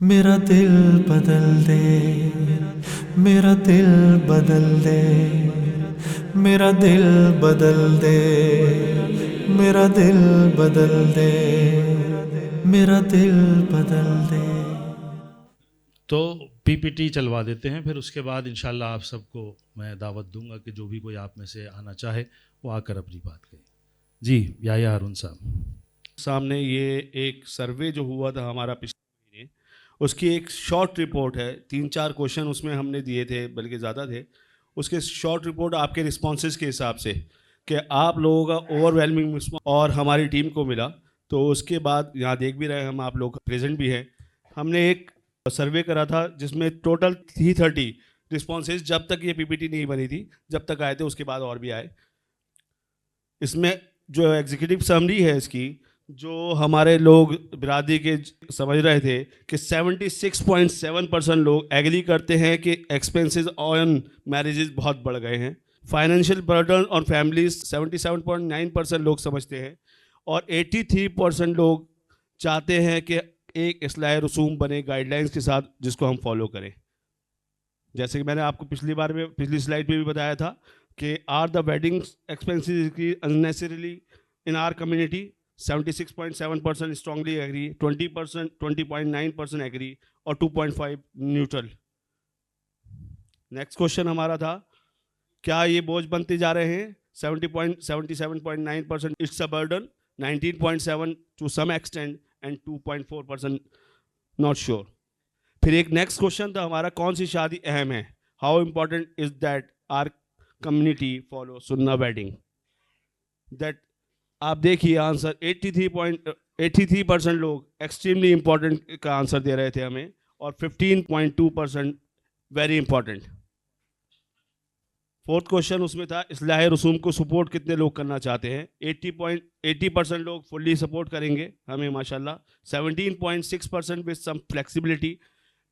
मेरा दिल बदल दे, मेरा दिल बदल दे, मेरा दिल बदल दे, मेरा दिल बदल दे, मेरा दिल बदल दे। तो पीपीटी चलवा देते हैं, फिर उसके बाद इंशाल्लाह आप सबको मैं दावत दूंगा कि जो भी कोई आप में से आना चाहे वो आकर अपनी बात कहे। जी याया हारून साहब। सामने ये एक सर्वे जो हुआ था हमारा पिछले महीने, उसकी एक शॉर्ट रिपोर्ट है। 3-4 क्वेश्चन उसमें हमने दिए थे, बल्कि ज़्यादा थे। उसके शॉर्ट रिपोर्ट आपके रिस्पॉन्सेज के हिसाब से कि आप लोगों का ओवरवेलमिंग रिस्पॉन्स और हमारी टीम को मिला। तो उसके बाद यहाँ देख भी रहे हैं हम, आप लोग प्रेजेंट भी हैं। हमने एक सर्वे करा था जिसमें टोटल 330 रिस्पॉन्सेज, जब तक ये पीपीटी नहीं बनी थी, जब तक आए थे, उसके बाद और भी आए। इसमें जो एग्जीक्यूटिव समरी है इसकी, जो हमारे लोग बिरादरी के समझ रहे थे कि 76.7% लोग एग्री करते हैं कि एक्सपेंसेस ऑन मैरिजेस बहुत बढ़ गए हैं। फाइनेंशियल बर्डन ऑन फैमिलीज 77.9% लोग समझते हैं, और 83% लोग चाहते हैं कि एक इस्लाह रसूम बने गाइडलाइंस के साथ, जिसको हम फॉलो करें। जैसे कि मैंने आपको पिछली स्लाइड में भी बताया था कि are the wedding expenses unnecessarily in our community, 76.7% strongly agree, 20.9% agree, और 2.5 न्यूट्रल। नेक्स्ट क्वेश्चन हमारा था, क्या ये बोझ बनते जा रहे हैं? 77.9% it's a burden, 19.7 to some extent, and 2.4% not sure. फिर एक नेक्स्ट क्वेश्चन था हमारा, कौन सी शादी अहम है? How important is that our community follow सुन्ना वेडिंग? दैट आप देखिए आंसर 83% लोग एक्सट्रीमली इंपॉर्टेंट का आंसर दे रहे थे हमें, और 15.2% वेरी इंपॉर्टेंट। फोर्थ क्वेश्चन उसमें था, इस्लाह रसूम को सपोर्ट कितने लोग करना चाहते हैं? 80% लोग फुल्ली सपोर्ट करेंगे हमें माशाल्लाह, 17.6% with some flexibility,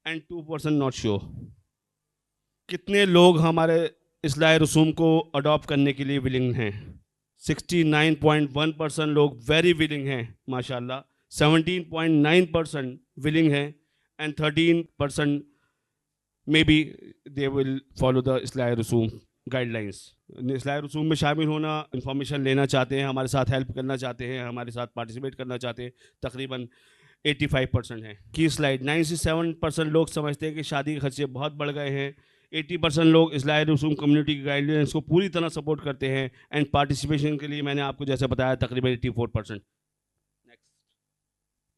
and 2% not sure. कितने लोग हमारे इस्लाह रसूम को अडॉप्ट करने के लिए विलिंग हैं? 69.1% लोग वेरी विलिंग हैं माशाल्लाह, 17.9% विलिंग हैं, and 13% maybe they will follow the इस्लाह रसूम गाइडलाइंस। इस्लाह रसूम में शामिल होना, इंफॉर्मेशन लेना चाहते हैं, हमारे साथ हेल्प करना चाहते हैं, हमारे साथ पार्टिसिपेट करना चाहते हैं, तकरीबन 85% हैं। की स्लाइड 97% लोग समझते हैं कि शादी के खर्चे बहुत बढ़ गए हैं। 80% लोग इस्लाह रसूम कम्युनिटी की गाइडलाइंस को पूरी तरह सपोर्ट करते हैं, एंड पार्टिसिपेशन के लिए मैंने आपको जैसे बताया तकरीबन 84%। नेक्स्ट,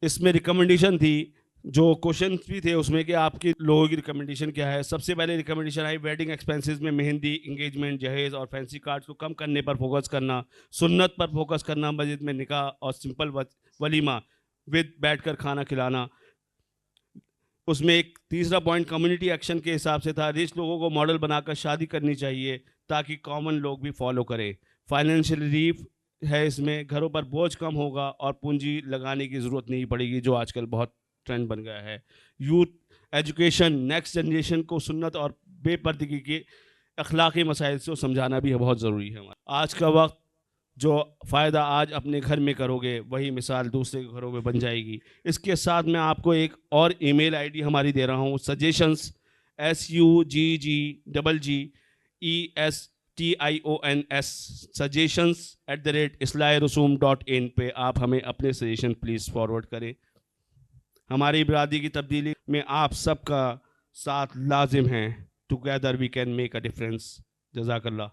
इसमें रिकमेंडेशन थी, जो क्वेश्चन भी थे उसमें कि आपके लोगों की रिकमेंडेशन क्या है। सबसे पहले रिकमेंडेशन आई, वेडिंग एक्सपेंसेस में मेहंदी, इंगेजमेंट, जहेज और फैंसी कार्ड्स को कम करने पर फोकस करना, सुन्नत पर फोकस करना, मस्जिद में निकाह और सिंपल वलीमा विद बैठकर खाना खिलाना। उसमें एक तीसरा पॉइंट कम्युनिटी एक्शन के हिसाब से था, रिच लोगों को मॉडल बनाकर शादी करनी चाहिए ताकि कॉमन लोग भी फॉलो करें। फाइनेंशियल रिलीफ है, इसमें घरों पर बोझ कम होगा और पूंजी लगाने की ज़रूरत नहीं पड़ेगी, जो आजकल बहुत ट्रेंड बन गया है। यूथ एजुकेशन, नेक्स्ट जनरेशन को सुन्नत और बेपर्दगी के अखलाकी मसाइल से समझाना भी बहुत ज़रूरी है। आज का वक्त, जो फ़ायदा आज अपने घर में करोगे वही मिसाल दूसरे के घरों में बन जाएगी। इसके साथ मैं आपको एक और ईमेल आईडी हमारी दे रहा हूँ, सजेशंस SUGGEESTIONS suggestions@islahrusum.in पे आप हमें अपने सजेशन प्लीज़ फॉरवर्ड करें। हमारी बिरादरी की तब्दीली में आप सबका साथ लाजिम है। Together we can make a difference. जज़ाकल्लाह।